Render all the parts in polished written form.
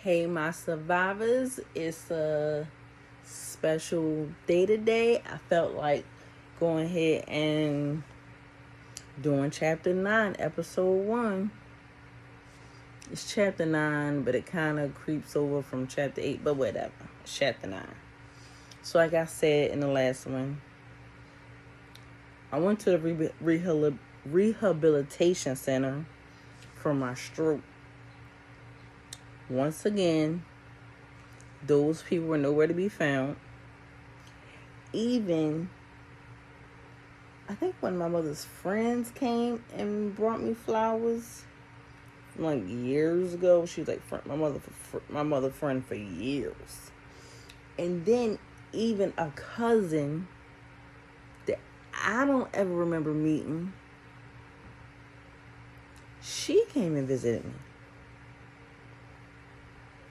Hey, my survivors, it's a special day today. I felt like going ahead and doing chapter 9, episode 1. It's chapter 9, but it kind of creeps over from chapter 8, but whatever. It's chapter 9. So, like I said in the last one, I went to the rehabilitation center for my stroke. Once again, those people were nowhere to be found. Even, I think one of my mother's friends came and brought me flowers like years ago. She was like my mother friend for years. And then even a cousin that I don't ever remember meeting, she came and visited me.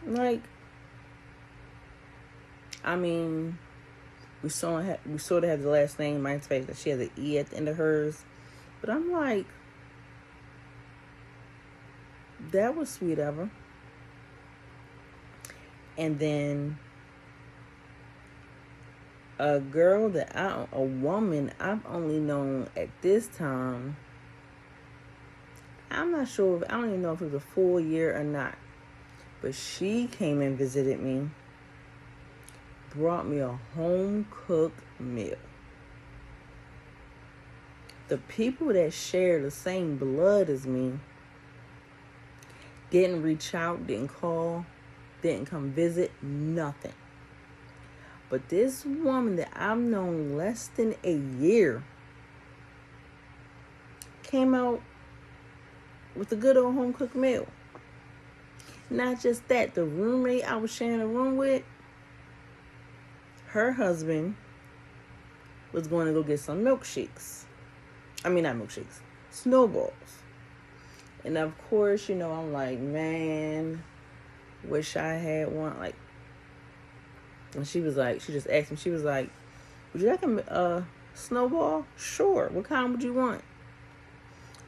Like, I mean, we sort of have the last name. My fact that she has an E at the end of hers, but I'm like, that was sweet of her. And then a woman I've only known at this time. I'm not sure. I don't even know if it was a full year or not. But she came and visited me, brought me a home-cooked meal. The people that share the same blood as me didn't reach out, didn't call, didn't come visit, nothing. But this woman that I've known less than a year came out with a good old home-cooked meal. Not just that, the roommate I was sharing a room with, her husband was going to go get some milkshakes. I mean, not milkshakes, snowballs. And of course, I'm like, man, wish I had one. Like, and she just asked me, she was like, would you like a snowball? Sure. What kind would you want?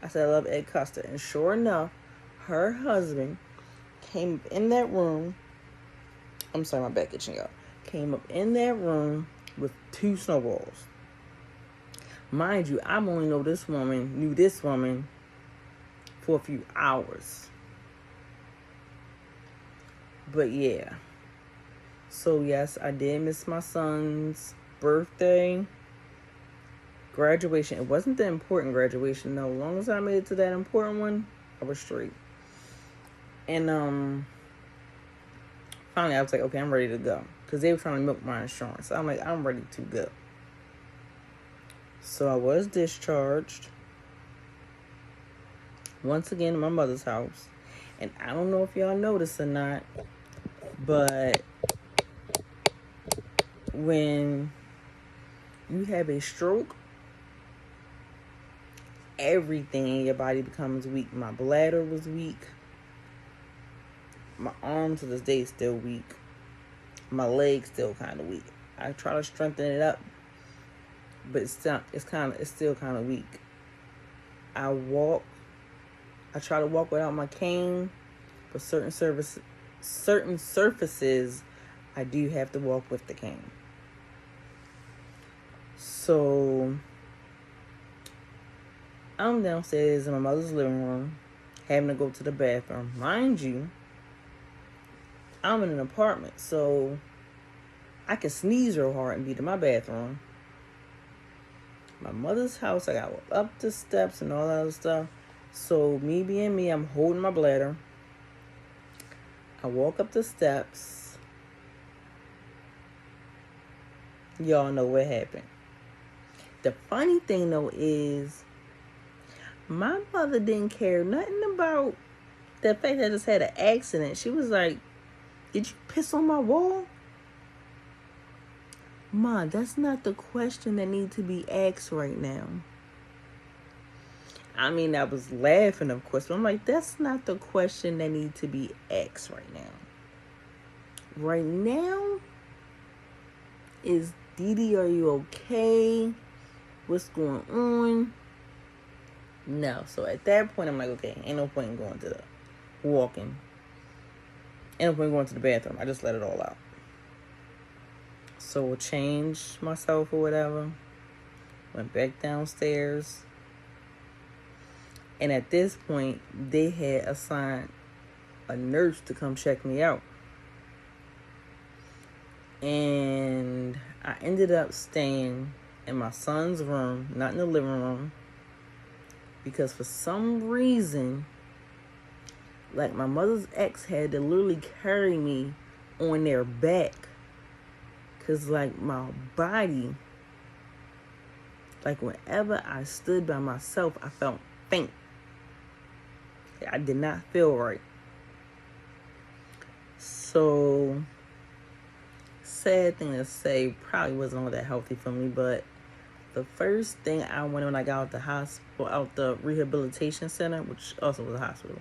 I said, I love egg custard. And sure enough, her husband came in that room. I'm sorry, my back itching, y'all. Came up in that room with 2 snowballs. Mind you, I've only knew this woman for a few hours. But yeah. So yes, I did miss my son's birthday. Graduation. It wasn't the important graduation, though. As long as I made it to that important one, I was straight. And finally I was like, okay, I'm ready to go. Because they were trying to milk my insurance. So I'm like, I'm ready to go. So I was discharged. Once again in my mother's house. And I don't know if y'all noticed or not, but when you have a stroke, everything in your body becomes weak. My bladder was weak. My arm to this day is still weak. My leg's still kind of weak. I try to strengthen it up, but it's still kind of weak. I try to walk without my cane, but certain surfaces I do have to walk with the cane. So I'm downstairs in my mother's living room, having to go to the bathroom. Mind you, I'm in an apartment, so I can sneeze real hard and be to my bathroom. My mother's house, I got up the steps and all that other stuff. So me being me, I'm holding my bladder. I walk up the steps. Y'all know what happened. The funny thing though is, my mother didn't care nothing about the fact that I just had an accident. She was like, did you piss on my wall? Ma, that's not the question that needs to be asked right now. I mean, I was laughing, of course, but I'm like, that's not the question that needs to be asked right now. Right now is, Didi, are you okay? What's going on? No. So at that point, I'm like, okay, ain't no point in going to the walking. And when going to the bathroom, I just let it all out. So changed myself or whatever. Went back downstairs. And at this point, they had assigned a nurse to come check me out. And I ended up staying in my son's room, not in the living room, because for some reason, like my mother's ex had to literally carry me on their back, because like my body, like whenever I stood by myself, I felt faint. I did not feel right. So, sad thing to say, probably wasn't all that healthy for me, but the first thing I went when I got out the hospital, out the rehabilitation center, which also was a hospital,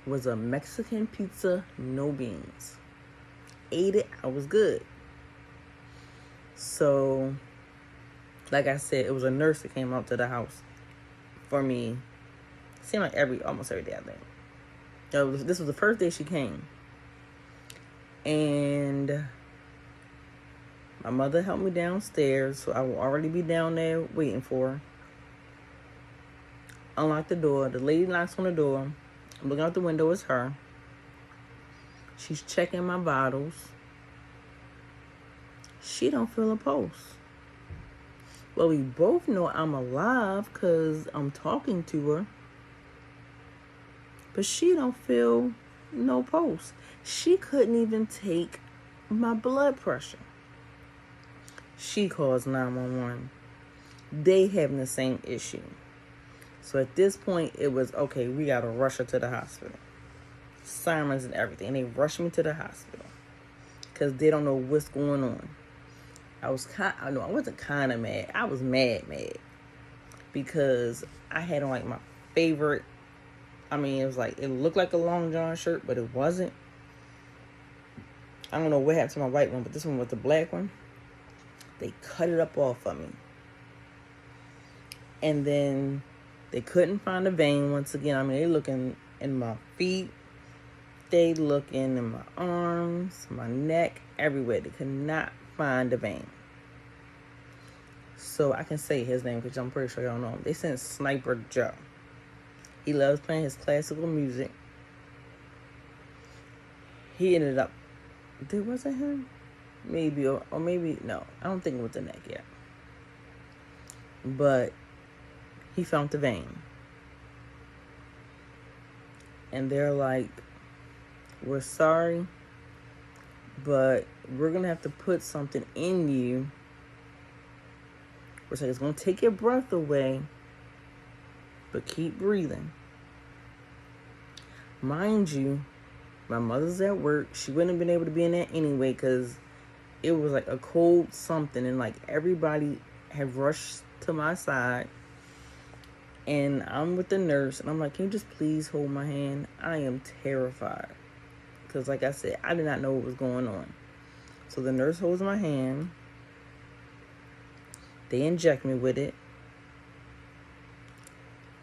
was a Mexican pizza, no beans. Ate it, I was good. So, like I said, it was a nurse that came out to the house for me. Seemed like almost every day, I think. This was the first day she came. And my mother helped me downstairs, so I will already be down there waiting for her. Unlock the door. The lady knocks on the door. I'm looking out the window. It's her. She's checking my vitals. She don't feel a pulse. Well, we both know I'm alive because I'm talking to her. But she don't feel no pulse. She couldn't even take my blood pressure. She calls 911. They having the same issue. So at this point, it was, okay, we got to rush her to the hospital. Sirens and everything. And they rushed me to the hospital because they don't know what's going on. I wasn't kind of mad. I was mad. Because I had on like my favorite, it was like, it looked like a long john shirt, but it wasn't. I don't know what happened to my white one, but this one was the black one. They cut it up off of me. And then they couldn't find a vein once again. They looking in my feet. They looking in my arms, my neck, everywhere. They could not find a vein. So I can say his name because I'm pretty sure y'all know him. They sent Sniper Joe. He loves playing his classical music. He ended up, was it him? Maybe, or maybe, no. I don't think it was the neck yet. But he found the vein. And they're like, we're sorry, but we're going to have to put something in you. We're saying it's going to take your breath away, but keep breathing. Mind you, my mother's at work. She wouldn't have been able to be in there anyway because it was like a cold something. And like everybody had rushed to my side. And I'm with the nurse. And I'm like, can you just please hold my hand? I am terrified. Because like I said, I did not know what was going on. So the nurse holds my hand. They inject me with it.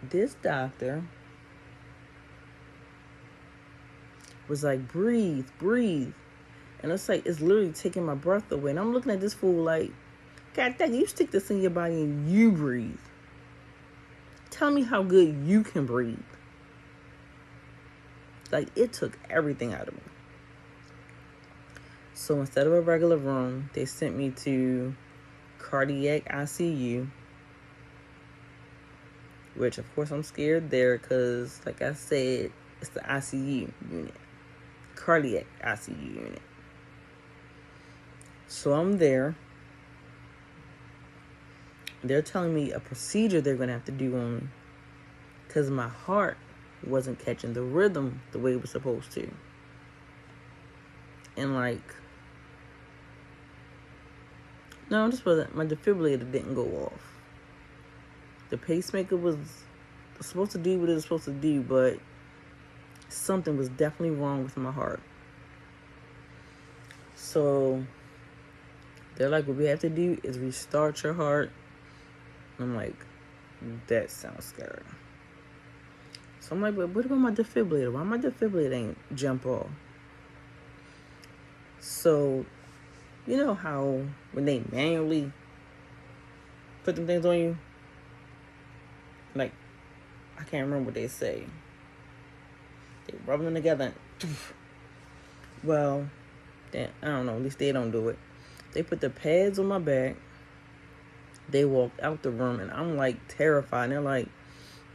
This doctor was like, breathe. And it's like, it's literally taking my breath away. And I'm looking at this fool like, God dang, you stick this in your body and you breathe. Tell me how good you can breathe. Like, it took everything out of me. So instead of a regular room, they sent me to cardiac ICU. Which, of course, I'm scared there because, like I said, it's the ICU unit. Cardiac ICU unit. So I'm there. They're telling me a procedure they're going to have to do on me because my heart wasn't catching the rhythm the way it was supposed to. And like, no, this wasn't, my defibrillator didn't go off. The pacemaker was supposed to do what it was supposed to do, but something was definitely wrong with my heart. So they're like, what we have to do is restart your heart. I'm like, that sounds scary. So I'm like, but what about my defibrillator? Why my defibrillator ain't jump off? So, you know how when they manually put them things on you? Like, I can't remember what they say. They rub them together and... Well, I don't know. At least they don't do it. They put the pads on my back. They walked out the room, and I'm, like, terrified. And they're like,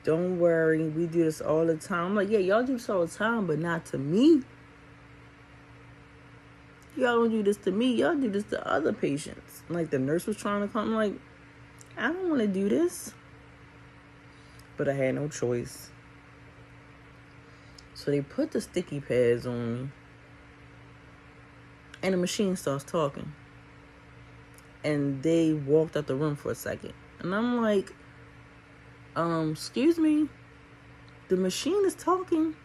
don't worry. We do this all the time. I'm like, yeah, y'all do this all the time, but not to me. Y'all don't do this to me. Y'all do this to other patients. Like, the nurse was trying to come. I'm like, I don't want to do this. But I had no choice. So they put the sticky pads on me. And the machine starts talking. And they walked out the room for a second. And I'm like, excuse me. The machine is talking.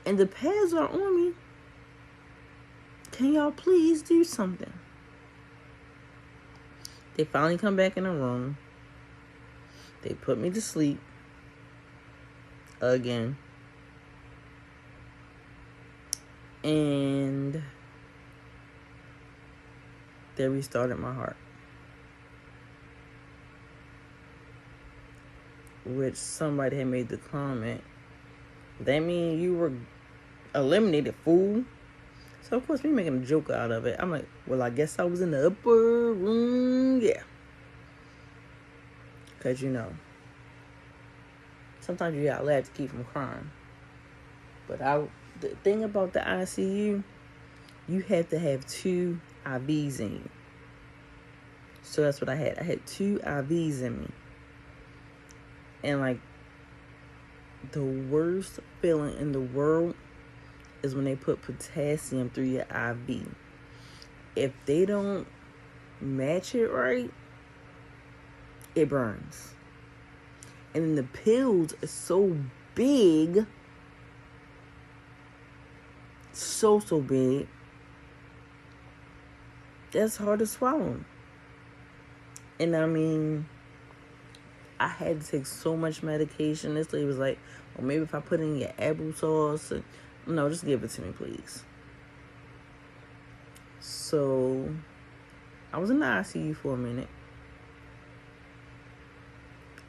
And the pads are on me. Can y'all please do something? They finally come back in the room. They put me to sleep. Again. And they restarted my heart. Which somebody had made the comment, that mean you were eliminated, fool. So of course me making a joke out of it. I'm like, well, I guess I was in the upper room. Yeah. Because you know, sometimes you gotta laugh to keep from crying. But the thing about the ICU, you have to have 2 IVs in you. So that's what I had. I had 2 IVs in me. And like, the worst feeling in the world is when they put potassium through your IV. If they don't match it right, it burns. And then the pills are so big, so big, that's hard to swallow. And I mean, I had to take so much medication. This lady was like, well, maybe if I put in your applesauce. No, just give it to me, please. So, I was in the ICU for a minute.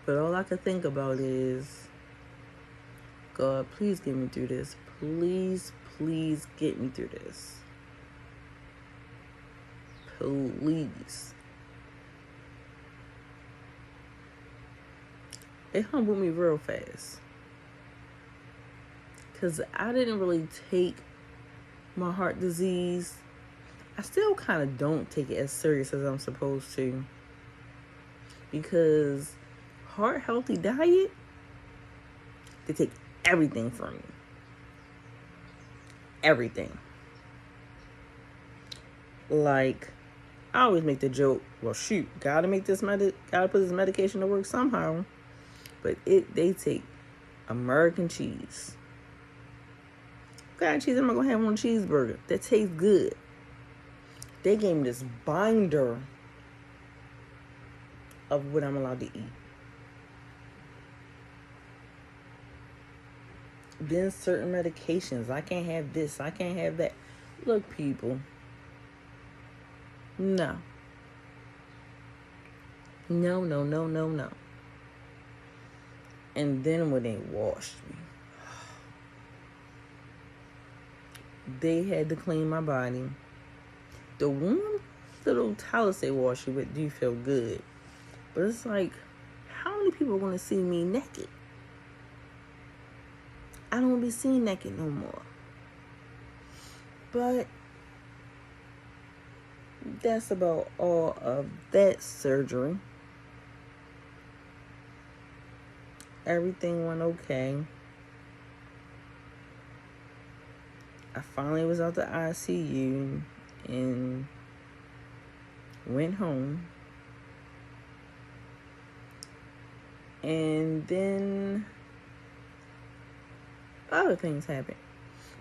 But all I could think about is, God, please get me through this. Please, please get me through this. Please. It humbled me real fast. Because I didn't really take my heart disease. I still kind of don't take it as serious as I'm supposed to. Because heart healthy diet, they take everything from you. Everything. Like, I always make the joke, well, shoot, gotta put this medication to work somehow. But they take American cheese. What kind of cheese am I gonna have on a cheeseburger? That tastes good. They gave me this binder of what I'm allowed to eat. Then certain medications. I can't have this. I can't have that. Look, people. No. No. And then when they washed me, they had to clean my body. The warm little towels they wash you with do feel good. But it's like, how many people are going to see me naked? I don't want to be seen naked no more. But that's about all of that surgery. Everything went okay. I finally was out the ICU and went home. And then other things happened.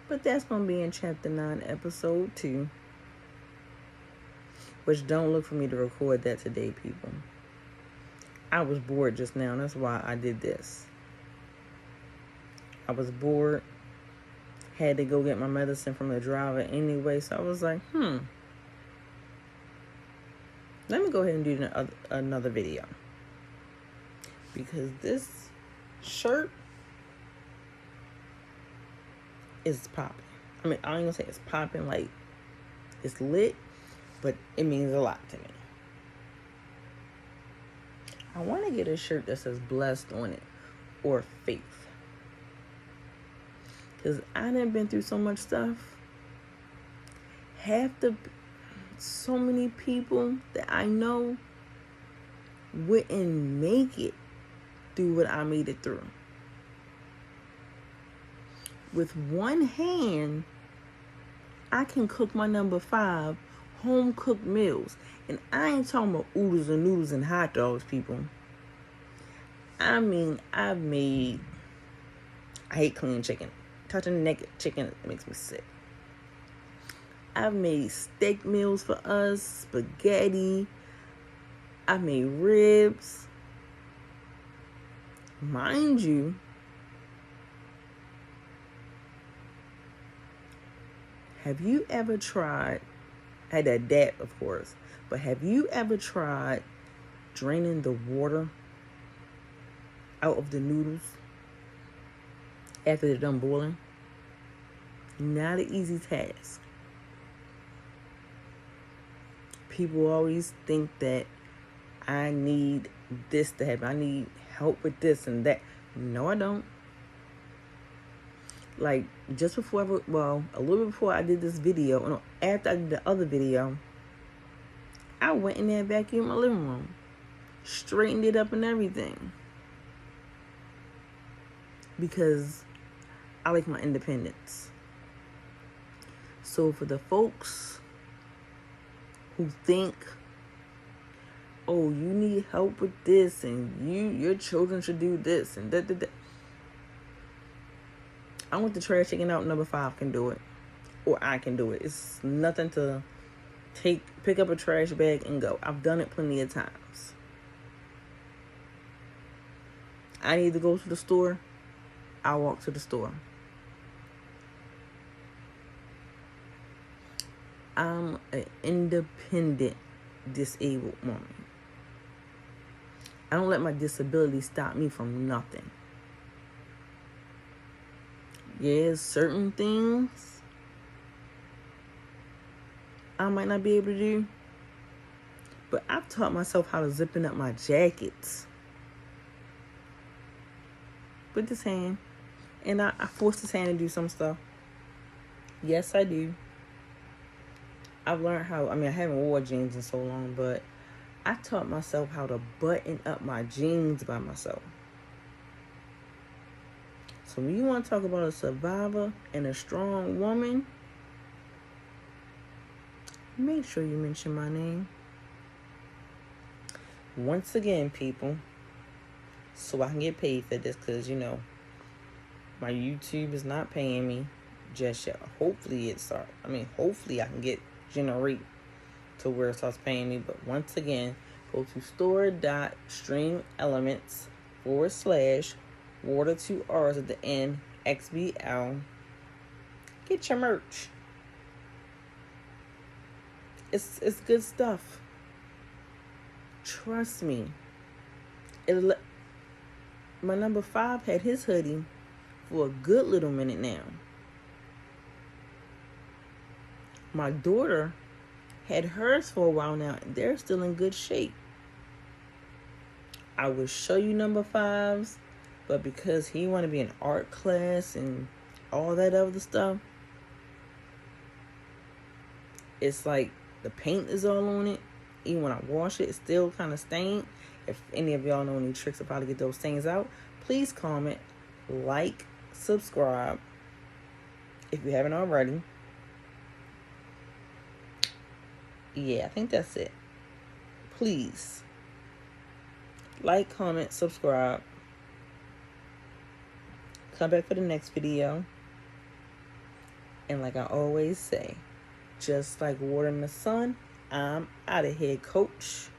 But that's going to be in Chapter 9, Episode 2. Which, don't look for me to record that today, people. I was bored just now. That's why I did this. I was bored. had to go get my medicine from the driver anyway. So I was like, let me go ahead and do another video. Because this shirt is popping. I mean, I ain't gonna say it's popping like it's lit, but it means a lot to me. I want to get a shirt that says blessed on it or faith. Because I done been through so much stuff. So many people that I know wouldn't make it through what I made it through. With one hand, I can cook my number 5 home cooked meals. And I ain't talking about oodles and noodles and hot dogs, people. I mean, I hate clean chicken. Touching naked chicken makes me sick. I've made steak meals for us, spaghetti. I've made ribs. Mind you, have you ever tried, I had to adapt, of course, but have you ever tried draining the water out of the noodles after they're done boiling? Not an easy task. People always think that I need this to happen. I need help with this and that. No, I don't. Like, just before, a little bit before I did this video, no, after I did the other video, I went in there and vacuumed my living room. Straightened it up and everything. Because I like my independence. So for the folks who think, oh, you need help with this and your children should do this and that. I want the trash taken out. Number 5 can do it. Or I can do it. It's nothing to pick up a trash bag and go. I've done it plenty of times. I need to go to the store. I walk to the store. I'm an independent disabled woman. I don't let my disability stop me from nothing. Yeah, certain things I might not be able to do. But I've taught myself how to zipping up my jackets with this hand. And I force this hand to do some stuff. Yes, I do. I've learned how, I haven't worn jeans in so long, but I taught myself how to button up my jeans by myself. So when you want to talk about a survivor and a strong woman, make sure you mention my name. Once again, people, so I can get paid for this, because, my YouTube is not paying me just yet. Hopefully hopefully I can generate to where it starts paying me. But once again, go to store.elements / water 2 R's at the end, XBL. Get your merch. It's good stuff. Trust me. My number 5 had his hoodie for a good little minute now. My daughter had hers for a while now, and they're still in good shape. I would show you number 5s, but because he wanted to be in art class and all that other stuff, it's like the paint is all on it. Even when I wash it, it's still kind of stained. If any of y'all know any tricks of how to get those stains out, please comment, like, subscribe if you haven't already. Yeah, I think that's it. Please like, comment, subscribe. Come back for the next video. And like I always say, just like water in the sun, I'm out of here, coach.